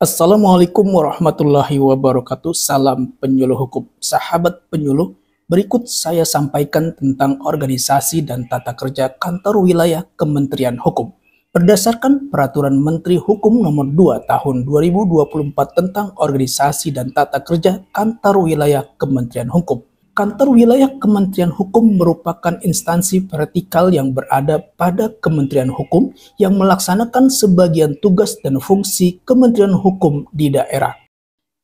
Assalamualaikum warahmatullahi wabarakatuh. Salam penyuluh hukum. Sahabat penyuluh, berikut saya sampaikan tentang organisasi dan tata kerja kantor wilayah Kementerian Hukum. Berdasarkan Peraturan Menteri Hukum Nomor 2 Tahun 2024 tentang organisasi dan tata kerja kantor wilayah Kementerian Hukum. Kantor wilayah Kementerian Hukum merupakan instansi vertikal yang berada pada Kementerian Hukum yang melaksanakan sebagian tugas dan fungsi Kementerian Hukum di daerah.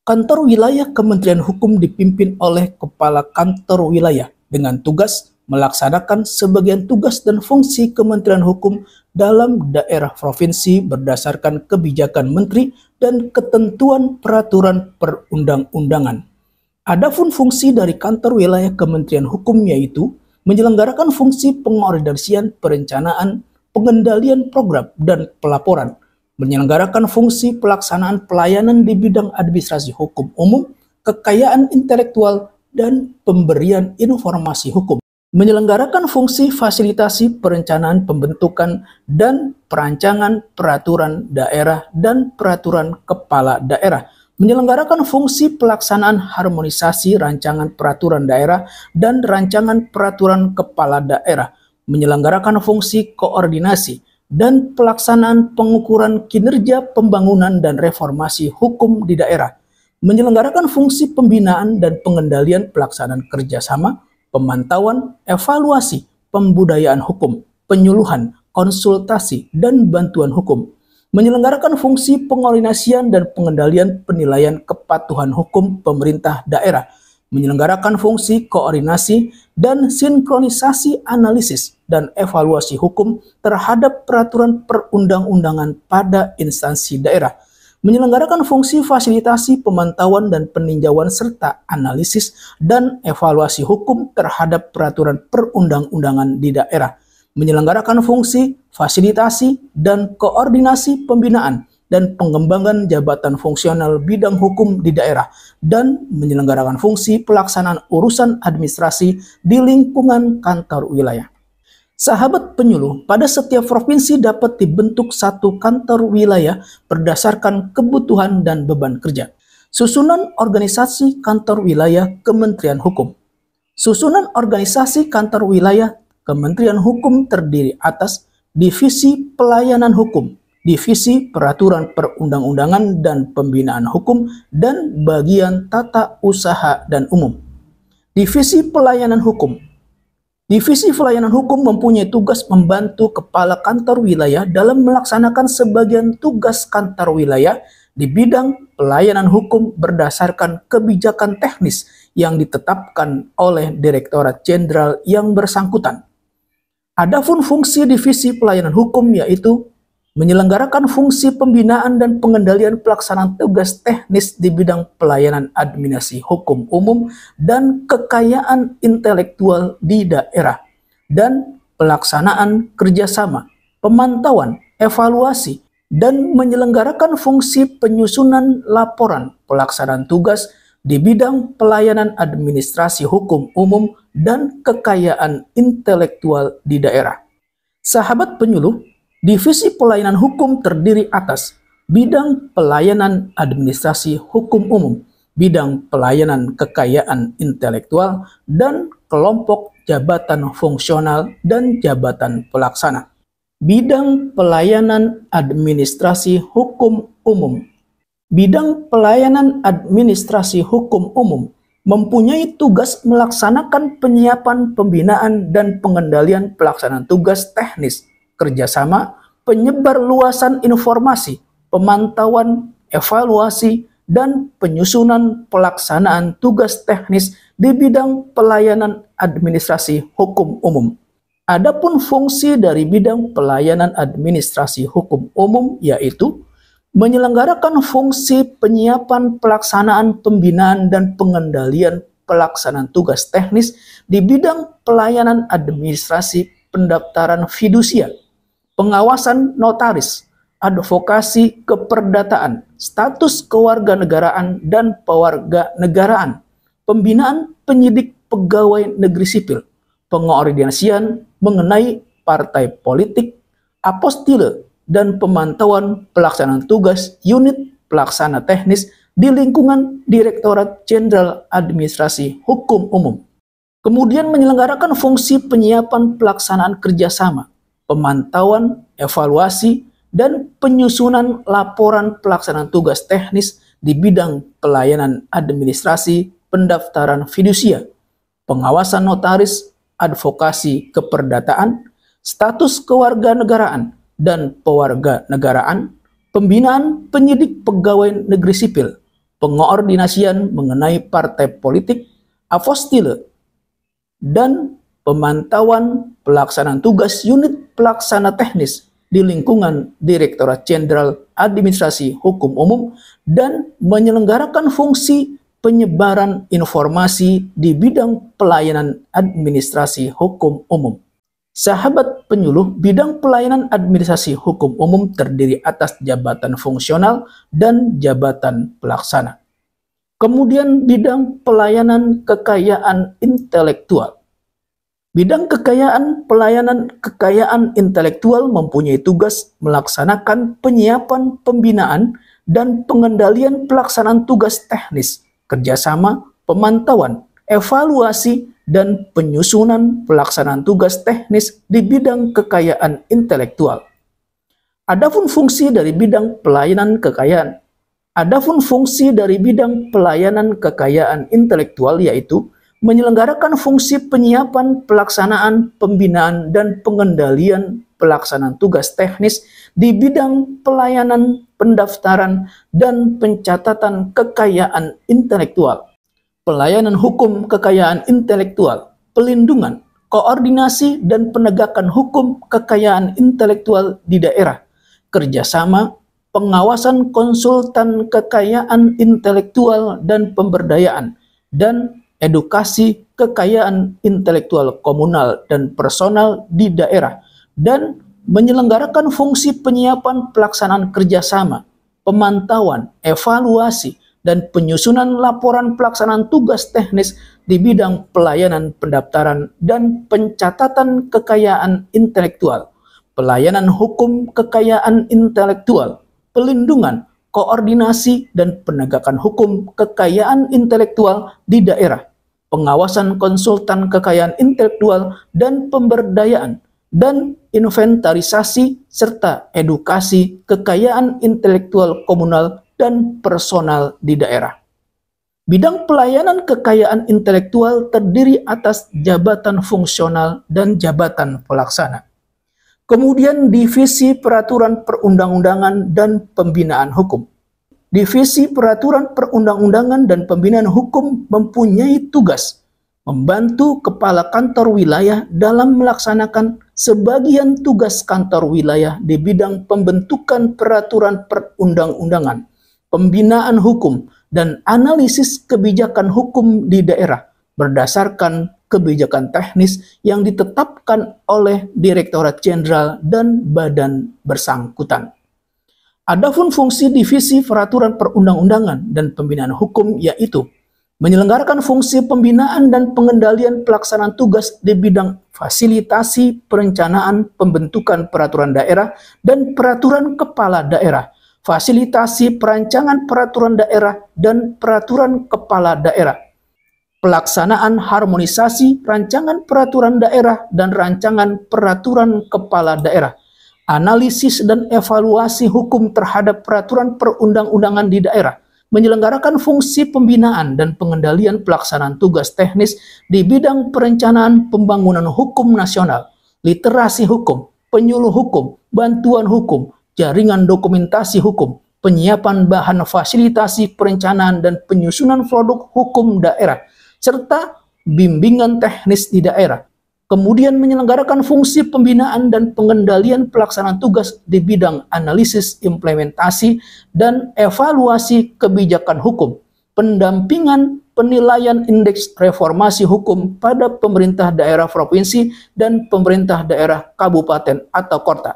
Kantor wilayah Kementerian Hukum dipimpin oleh Kepala Kantor Wilayah dengan tugas melaksanakan sebagian tugas dan fungsi Kementerian Hukum dalam daerah provinsi berdasarkan kebijakan menteri dan ketentuan peraturan perundang-undangan. Adapun fungsi dari kantor wilayah Kementerian Hukum yaitu menyelenggarakan fungsi pengordinasian perencanaan, pengendalian program, dan pelaporan, menyelenggarakan fungsi pelaksanaan pelayanan di bidang administrasi hukum umum, kekayaan intelektual, dan pemberian informasi hukum, menyelenggarakan fungsi fasilitasi perencanaan pembentukan dan perancangan peraturan daerah dan peraturan kepala daerah, menyelenggarakan fungsi pelaksanaan harmonisasi rancangan peraturan daerah dan rancangan peraturan kepala daerah, menyelenggarakan fungsi koordinasi dan pelaksanaan pengukuran kinerja pembangunan dan reformasi hukum di daerah, menyelenggarakan fungsi pembinaan dan pengendalian pelaksanaan kerjasama, pemantauan, evaluasi, pembudayaan hukum, penyuluhan, konsultasi, dan bantuan hukum, menyelenggarakan fungsi pengordinasian dan pengendalian penilaian kepatuhan hukum pemerintah daerah, menyelenggarakan fungsi koordinasi dan sinkronisasi analisis dan evaluasi hukum terhadap peraturan perundang-undangan pada instansi daerah, menyelenggarakan fungsi fasilitasi pemantauan dan peninjauan serta analisis dan evaluasi hukum terhadap peraturan perundang-undangan di daerah, menyelenggarakan fungsi fasilitasi dan koordinasi pembinaan dan pengembangan jabatan fungsional bidang hukum di daerah, dan menyelenggarakan fungsi pelaksanaan urusan administrasi di lingkungan kantor wilayah. Sahabat penyuluh, pada setiap provinsi dapat dibentuk satu kantor wilayah berdasarkan kebutuhan dan beban kerja. Susunan organisasi kantor wilayah Kementerian Hukum. Susunan organisasi kantor wilayah Kementerian Hukum terdiri atas Divisi Pelayanan Hukum, Divisi Peraturan Perundang-undangan dan Pembinaan Hukum, dan Bagian Tata Usaha dan Umum. Divisi Pelayanan Hukum. Divisi Pelayanan Hukum mempunyai tugas membantu Kepala Kantor Wilayah dalam melaksanakan sebagian tugas kantor wilayah di bidang pelayanan hukum berdasarkan kebijakan teknis yang ditetapkan oleh Direktorat Jenderal yang bersangkutan. Adapun fungsi divisi pelayanan hukum yaitu menyelenggarakan fungsi pembinaan dan pengendalian pelaksanaan tugas teknis di bidang pelayanan administrasi hukum umum dan kekayaan intelektual di daerah, dan pelaksanaan kerjasama, pemantauan, evaluasi, dan menyelenggarakan fungsi penyusunan laporan pelaksanaan tugas di bidang pelayanan administrasi hukum umum dan kekayaan intelektual di daerah. Sahabat penyuluh, divisi pelayanan hukum terdiri atas bidang pelayanan administrasi hukum umum, bidang pelayanan kekayaan intelektual, dan kelompok jabatan fungsional dan jabatan pelaksana. Bidang pelayanan administrasi hukum umum. Bidang pelayanan administrasi hukum umum mempunyai tugas melaksanakan penyiapan, pembinaan, dan pengendalian pelaksanaan tugas teknis, kerjasama, penyebar luasan informasi, pemantauan, evaluasi, dan penyusunan pelaksanaan tugas teknis di bidang pelayanan administrasi hukum umum. Adapun fungsi dari bidang pelayanan administrasi hukum umum yaitu menyelenggarakan fungsi penyiapan, pelaksanaan, pembinaan, dan pengendalian pelaksanaan tugas teknis di bidang pelayanan administrasi pendaftaran fidusia, pengawasan notaris, advokasi keperdataan, status kewarganegaraan dan pewarganegaraan, pembinaan penyidik pegawai negeri sipil, pengordinasian mengenai partai politik, apostille, dan pemantauan pelaksanaan tugas unit pelaksana teknis di lingkungan Direktorat Jenderal Administrasi Hukum Umum. Kemudian menyelenggarakan fungsi penyiapan pelaksanaan kerjasama, pemantauan, evaluasi, dan penyusunan laporan pelaksanaan tugas teknis di bidang pelayanan administrasi, pendaftaran fidusia, pengawasan notaris, advokasi keperdataan, status kewarganegaraan dan pewarganegaraan, pembinaan penyidik pegawai negeri sipil, pengoordinasian mengenai partai politik, apostille, dan pemantauan pelaksanaan tugas unit pelaksana teknis di lingkungan Direktorat Jenderal Administrasi Hukum Umum dan menyelenggarakan fungsi penyebaran informasi di bidang pelayanan administrasi hukum umum. Sahabat penyuluh, bidang pelayanan administrasi hukum umum terdiri atas jabatan fungsional dan jabatan pelaksana. Kemudian bidang pelayanan kekayaan intelektual. Bidang pelayanan kekayaan intelektual mempunyai tugas melaksanakan penyiapan, pembinaan, dan pengendalian pelaksanaan tugas teknis, kerjasama, pemantauan, evaluasi, dan penyusunan pelaksanaan tugas teknis di bidang kekayaan intelektual. Adapun fungsi dari bidang pelayanan kekayaan intelektual yaitu menyelenggarakan fungsi penyiapan, pelaksanaan, pembinaan, dan pengendalian pelaksanaan tugas teknis di bidang pelayanan, pendaftaran, dan pencatatan kekayaan intelektual, pelayanan hukum kekayaan intelektual, pelindungan, koordinasi, dan penegakan hukum kekayaan intelektual di daerah, kerjasama, pengawasan konsultan kekayaan intelektual dan pemberdayaan, dan edukasi kekayaan intelektual komunal dan personal di daerah, dan menyelenggarakan fungsi penyiapan pelaksanaan kerjasama, pemantauan, evaluasi, dan penyusunan laporan pelaksanaan tugas teknis di bidang pelayanan pendaftaran dan pencatatan kekayaan intelektual, pelayanan hukum kekayaan intelektual, pelindungan, koordinasi, dan penegakan hukum kekayaan intelektual di daerah, pengawasan konsultan kekayaan intelektual dan pemberdayaan, dan inventarisasi serta edukasi kekayaan intelektual komunal dan personal di daerah. Bidang pelayanan kekayaan intelektual terdiri atas jabatan fungsional dan jabatan pelaksana. Kemudian divisi peraturan perundang-undangan dan pembinaan hukum. Divisi peraturan perundang-undangan dan pembinaan hukum mempunyai tugas membantu kepala kantor wilayah dalam melaksanakan sebagian tugas kantor wilayah di bidang pembentukan peraturan perundang-undangan, pembinaan hukum, dan analisis kebijakan hukum di daerah berdasarkan kebijakan teknis yang ditetapkan oleh Direktorat Jenderal dan badan bersangkutan. Adapun fungsi divisi peraturan perundang-undangan dan pembinaan hukum yaitu menyelenggarakan fungsi pembinaan dan pengendalian pelaksanaan tugas di bidang fasilitasi perencanaan pembentukan peraturan daerah dan peraturan kepala daerah, fasilitasi perancangan peraturan daerah dan peraturan kepala daerah, pelaksanaan harmonisasi rancangan peraturan daerah dan rancangan peraturan kepala daerah, analisis dan evaluasi hukum terhadap peraturan perundang-undangan di daerah, menyelenggarakan fungsi pembinaan dan pengendalian pelaksanaan tugas teknis di bidang perencanaan pembangunan hukum nasional, literasi hukum, penyuluh hukum, bantuan hukum, jaringan dokumentasi hukum, penyiapan bahan fasilitasi perencanaan dan penyusunan produk hukum daerah, serta bimbingan teknis di daerah. Kemudian menyelenggarakan fungsi pembinaan dan pengendalian pelaksanaan tugas di bidang analisis implementasi dan evaluasi kebijakan hukum, pendampingan penilaian indeks reformasi hukum pada pemerintah daerah provinsi dan pemerintah daerah kabupaten atau kota,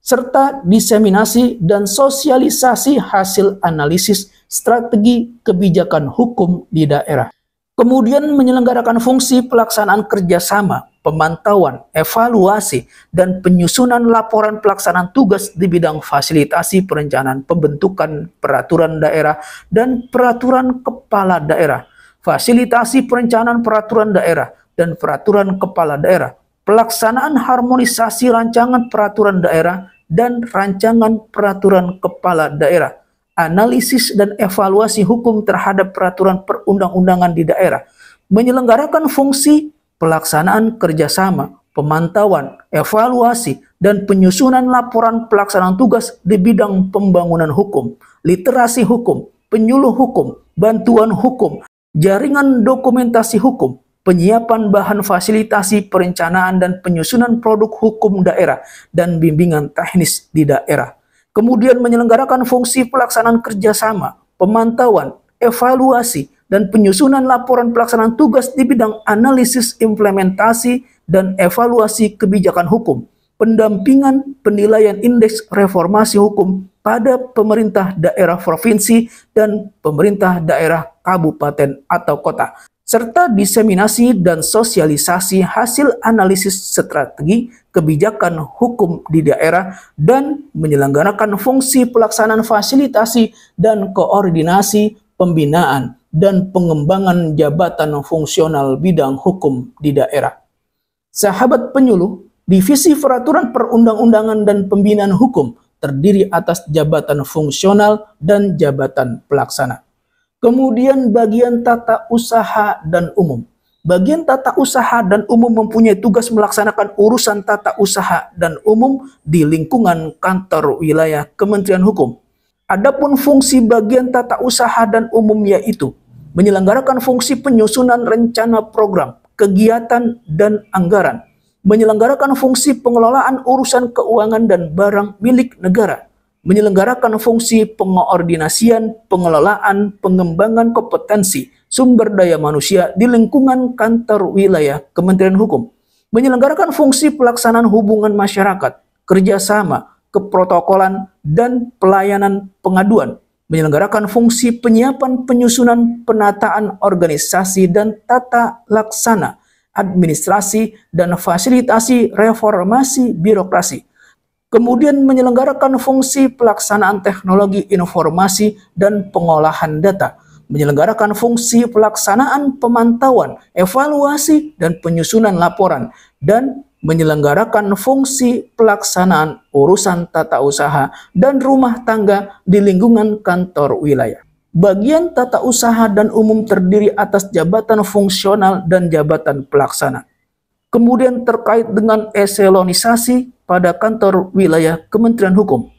serta diseminasi dan sosialisasi hasil analisis strategi kebijakan hukum di daerah. Kemudian menyelenggarakan fungsi pelaksanaan kerjasama, pemantauan, evaluasi, dan penyusunan laporan pelaksanaan tugas di bidang fasilitasi perencanaan pembentukan peraturan daerah dan peraturan kepala daerah, fasilitasi perencanaan peraturan daerah dan peraturan kepala daerah, pelaksanaan harmonisasi rancangan peraturan daerah dan rancangan peraturan kepala daerah, analisis dan evaluasi hukum terhadap peraturan perundang-undangan di daerah, menyelenggarakan fungsi pelaksanaan kerjasama, pemantauan, evaluasi, dan penyusunan laporan pelaksanaan tugas di bidang pembangunan hukum, literasi hukum, penyuluh hukum, bantuan hukum, jaringan dokumentasi hukum, penyiapan bahan fasilitasi perencanaan dan penyusunan produk hukum daerah, dan bimbingan teknis di daerah. Kemudian menyelenggarakan fungsi pelaksanaan kerjasama, pemantauan, evaluasi, dan penyusunan laporan pelaksanaan tugas di bidang analisis implementasi dan evaluasi kebijakan hukum, pendampingan penilaian indeks reformasi hukum pada pemerintah daerah provinsi dan pemerintah daerah kabupaten atau kota, serta diseminasi dan sosialisasi hasil analisis strategi kebijakan hukum di daerah dan menyelenggarakan fungsi pelaksanaan fasilitasi dan koordinasi pembinaan dan pengembangan jabatan fungsional bidang hukum di daerah. Sahabat penyuluh, Divisi Peraturan Perundang-undangan dan Pembinaan Hukum terdiri atas jabatan fungsional dan jabatan pelaksana. Kemudian bagian tata usaha dan umum. Bagian tata usaha dan umum mempunyai tugas melaksanakan urusan tata usaha dan umum di lingkungan kantor wilayah Kementerian Hukum. Adapun fungsi bagian tata usaha dan umum yaitu menyelenggarakan fungsi penyusunan rencana program, kegiatan, dan anggaran, menyelenggarakan fungsi pengelolaan urusan keuangan dan barang milik negara, menyelenggarakan fungsi pengoordinasian, pengelolaan, pengembangan kompetensi, sumber daya manusia di lingkungan kantor wilayah Kementerian Hukum, menyelenggarakan fungsi pelaksanaan hubungan masyarakat, kerjasama, keprotokolan, dan pelayanan pengaduan, menyelenggarakan fungsi penyiapan penyusunan penataan organisasi dan tata laksana, administrasi, dan fasilitasi reformasi birokrasi. Kemudian menyelenggarakan fungsi pelaksanaan teknologi informasi dan pengolahan data, menyelenggarakan fungsi pelaksanaan pemantauan, evaluasi, dan penyusunan laporan, dan menyelenggarakan fungsi pelaksanaan urusan tata usaha dan rumah tangga di lingkungan kantor wilayah. Bagian tata usaha dan umum terdiri atas jabatan fungsional dan jabatan pelaksana. Kemudian terkait dengan eselonisasi pada kantor wilayah Kementerian Hukum.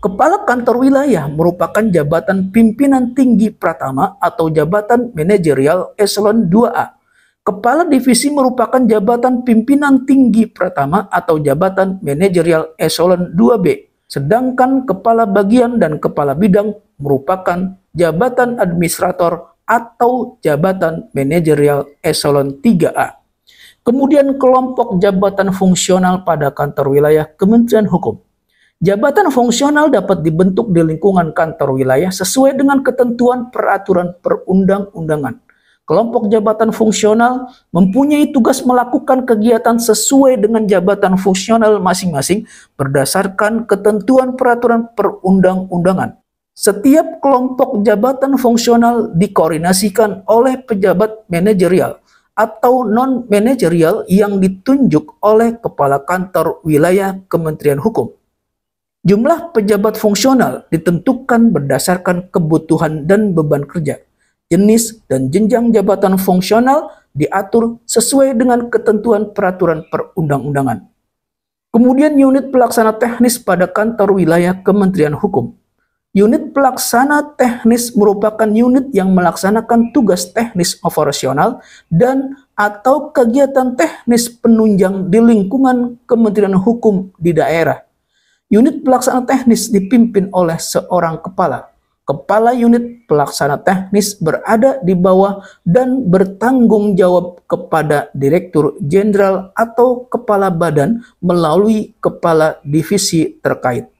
Kepala kantor wilayah merupakan jabatan pimpinan tinggi pratama atau jabatan manajerial eselon 2A. Kepala divisi merupakan jabatan pimpinan tinggi pratama atau jabatan manajerial eselon 2B. Sedangkan kepala bagian dan kepala bidang merupakan jabatan administrator atau jabatan manajerial eselon 3A. Kemudian kelompok jabatan fungsional pada kantor wilayah Kementerian Hukum. Jabatan fungsional dapat dibentuk di lingkungan kantor wilayah sesuai dengan ketentuan peraturan perundang-undangan. Kelompok jabatan fungsional mempunyai tugas melakukan kegiatan sesuai dengan jabatan fungsional masing-masing berdasarkan ketentuan peraturan perundang-undangan. Setiap kelompok jabatan fungsional dikoordinasikan oleh pejabat manajerial atau non-manajerial yang ditunjuk oleh Kepala Kantor Wilayah Kementerian Hukum. Jumlah pejabat fungsional ditentukan berdasarkan kebutuhan dan beban kerja. Jenis dan jenjang jabatan fungsional diatur sesuai dengan ketentuan peraturan perundang-undangan. Kemudian unit pelaksana teknis pada kantor wilayah Kementerian Hukum. Unit pelaksana teknis merupakan unit yang melaksanakan tugas teknis operasional dan atau kegiatan teknis penunjang di lingkungan Kementerian Hukum di daerah. Unit pelaksana teknis dipimpin oleh seorang kepala. Kepala unit pelaksana teknis berada di bawah dan bertanggung jawab kepada Direktur Jenderal atau Kepala Badan melalui Kepala Divisi terkait.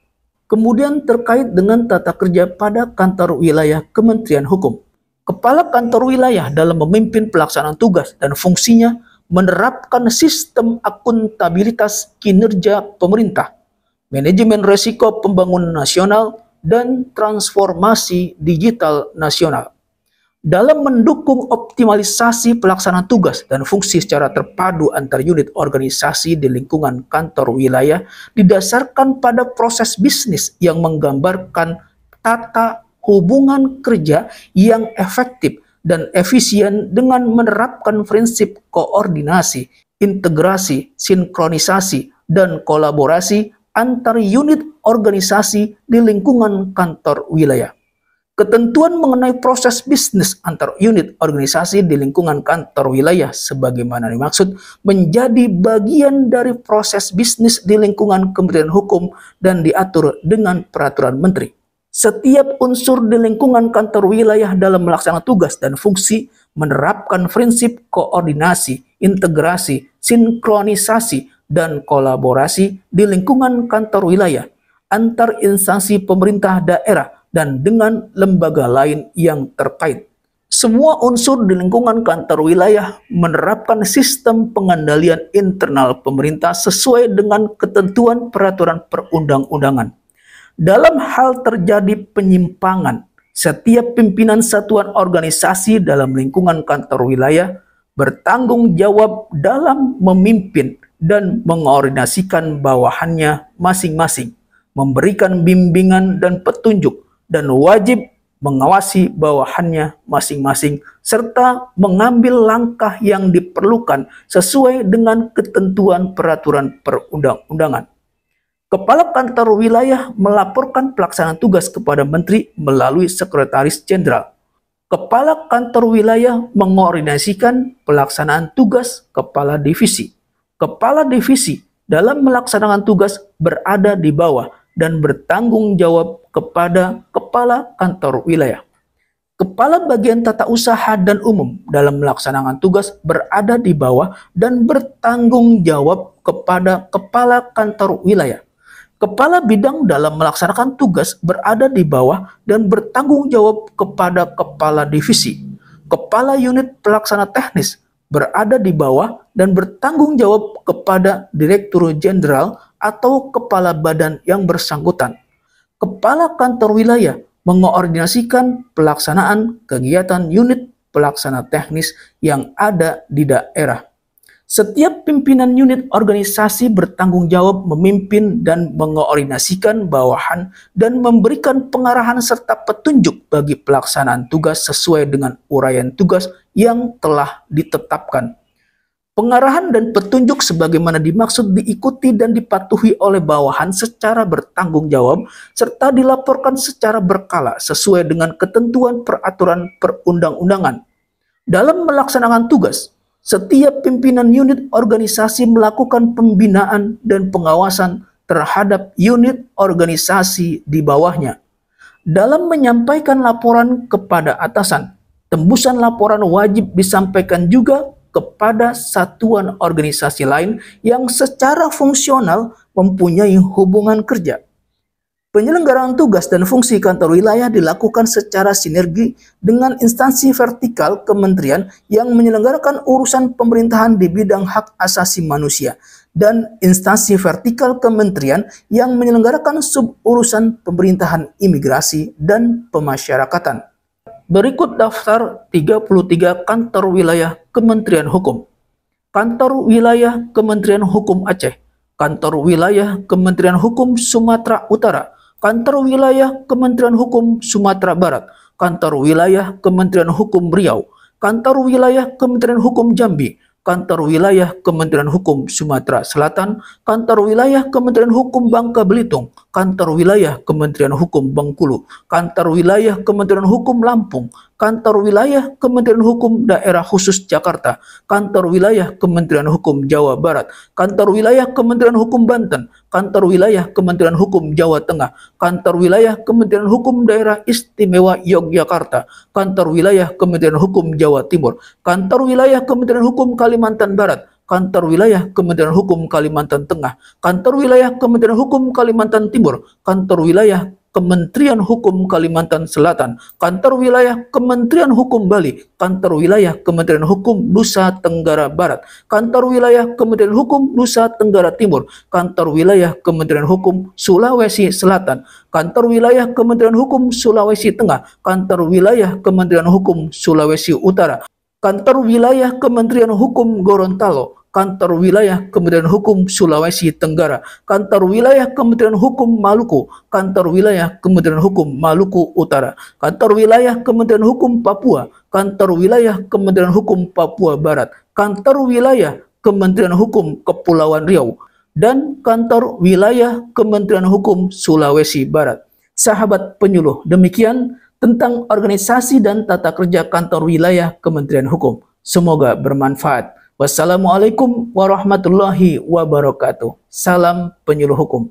Kemudian terkait dengan tata kerja pada kantor wilayah Kementerian Hukum. Kepala kantor wilayah dalam memimpin pelaksanaan tugas dan fungsinya menerapkan sistem akuntabilitas kinerja pemerintah, manajemen risiko pembangunan nasional, dan transformasi digital nasional. Dalam mendukung optimalisasi pelaksanaan tugas dan fungsi secara terpadu antar unit organisasi di lingkungan kantor wilayah didasarkan pada proses bisnis yang menggambarkan tata hubungan kerja yang efektif dan efisien dengan menerapkan prinsip koordinasi, integrasi, sinkronisasi, dan kolaborasi antar unit organisasi di lingkungan kantor wilayah. Ketentuan mengenai proses bisnis antar unit organisasi di lingkungan kantor wilayah sebagaimana dimaksud menjadi bagian dari proses bisnis di lingkungan Kementerian Hukum dan diatur dengan peraturan menteri. Setiap unsur di lingkungan kantor wilayah dalam melaksanakan tugas dan fungsi menerapkan prinsip koordinasi, integrasi, sinkronisasi, dan kolaborasi di lingkungan kantor wilayah antar instansi pemerintah daerah dan dengan lembaga lain yang terkait. Semua unsur di lingkungan kantor wilayah menerapkan sistem pengendalian internal pemerintah sesuai dengan ketentuan peraturan perundang-undangan. Dalam hal terjadi penyimpangan, setiap pimpinan satuan organisasi dalam lingkungan kantor wilayah bertanggung jawab dalam memimpin dan mengkoordinasikan bawahannya masing-masing, memberikan bimbingan dan petunjuk, dan wajib mengawasi bawahannya masing-masing, serta mengambil langkah yang diperlukan sesuai dengan ketentuan peraturan perundang-undangan. Kepala kantor wilayah melaporkan pelaksanaan tugas kepada menteri melalui sekretaris jenderal. Kepala kantor wilayah mengkoordinasikan pelaksanaan tugas kepala divisi. Kepala divisi dalam melaksanakan tugas berada di bawah dan bertanggung jawab kepada kepala kantor wilayah. Kepala bagian tata usaha dan umum dalam melaksanakan tugas berada di bawah dan bertanggung jawab kepada kepala kantor wilayah. Kepala bidang dalam melaksanakan tugas berada di bawah dan bertanggung jawab kepada kepala divisi. Kepala unit pelaksana teknis berada di bawah dan bertanggung jawab kepada Direktur Jenderal atau kepala badan yang bersangkutan. Kepala kantor wilayah mengkoordinasikan pelaksanaan kegiatan unit pelaksana teknis yang ada di daerah. Setiap pimpinan unit organisasi bertanggung jawab memimpin dan mengkoordinasikan bawahan dan memberikan pengarahan serta petunjuk bagi pelaksanaan tugas sesuai dengan uraian tugas yang telah ditetapkan. Pengarahan dan petunjuk sebagaimana dimaksud diikuti dan dipatuhi oleh bawahan secara bertanggung jawab serta dilaporkan secara berkala sesuai dengan ketentuan peraturan perundang-undangan. Dalam melaksanakan tugas, setiap pimpinan unit organisasi melakukan pembinaan dan pengawasan terhadap unit organisasi di bawahnya. Dalam menyampaikan laporan kepada atasan, tembusan laporan wajib disampaikan juga kepada satuan organisasi lain yang secara fungsional mempunyai hubungan kerja. Penyelenggaraan tugas dan fungsi kantor wilayah dilakukan secara sinergi dengan instansi vertikal kementerian yang menyelenggarakan urusan pemerintahan di bidang hak asasi manusia dan instansi vertikal kementerian yang menyelenggarakan sub-urusan pemerintahan imigrasi dan pemasyarakatan. Berikut daftar 33 kantor wilayah Kementerian Hukum. Kantor wilayah Kementerian Hukum Aceh, kantor wilayah Kementerian Hukum Sumatera Utara, kantor wilayah Kementerian Hukum Sumatera Barat, kantor wilayah Kementerian Hukum Riau, kantor wilayah Kementerian Hukum Jambi, kantor wilayah Kementerian Hukum Sumatera Selatan, kantor wilayah Kementerian Hukum Bangka Belitung, kantor wilayah Kementerian Hukum Bengkulu, kantor wilayah Kementerian Hukum Lampung, kantor wilayah Kementerian Hukum Daerah Khusus Jakarta, kantor wilayah Kementerian Hukum Jawa Barat, kantor wilayah Kementerian Hukum Banten, kantor wilayah Kementerian Hukum Jawa Tengah, kantor wilayah Kementerian Hukum Daerah Istimewa Yogyakarta, kantor wilayah Kementerian Hukum Jawa Timur, kantor wilayah Kementerian Hukum Kalimantan Barat, kantor wilayah Kementerian Hukum Kalimantan Tengah, kantor wilayah Kementerian Hukum Kalimantan Timur, kantor wilayah Kementerian Hukum Kalimantan Selatan, Kantor Wilayah Kementerian Hukum Bali, Kantor Wilayah Kementerian Hukum Nusa Tenggara Barat, Kantor Wilayah Kementerian Hukum Nusa Tenggara Timur, Kantor Wilayah Kementerian Hukum Sulawesi Selatan, Kantor Wilayah Kementerian Hukum Sulawesi Tengah, Kantor Wilayah Kementerian Hukum Sulawesi Utara, Kantor Wilayah Kementerian Hukum Gorontalo, Kantor Wilayah Kementerian Hukum Sulawesi Tenggara, Kantor Wilayah Kementerian Hukum Maluku, Kantor Wilayah Kementerian Hukum Maluku Utara, Kantor Wilayah Kementerian Hukum Papua, Kantor Wilayah Kementerian Hukum Papua Barat, Kantor Wilayah Kementerian Hukum Kepulauan Riau, dan Kantor Wilayah Kementerian Hukum Sulawesi Barat. Sahabat penyuluh, demikian tentang organisasi dan tata kerja Kantor Wilayah Kementerian Hukum. Semoga bermanfaat. Wassalamualaikum warahmatullahi wabarakatuh. Salam penyuluh hukum.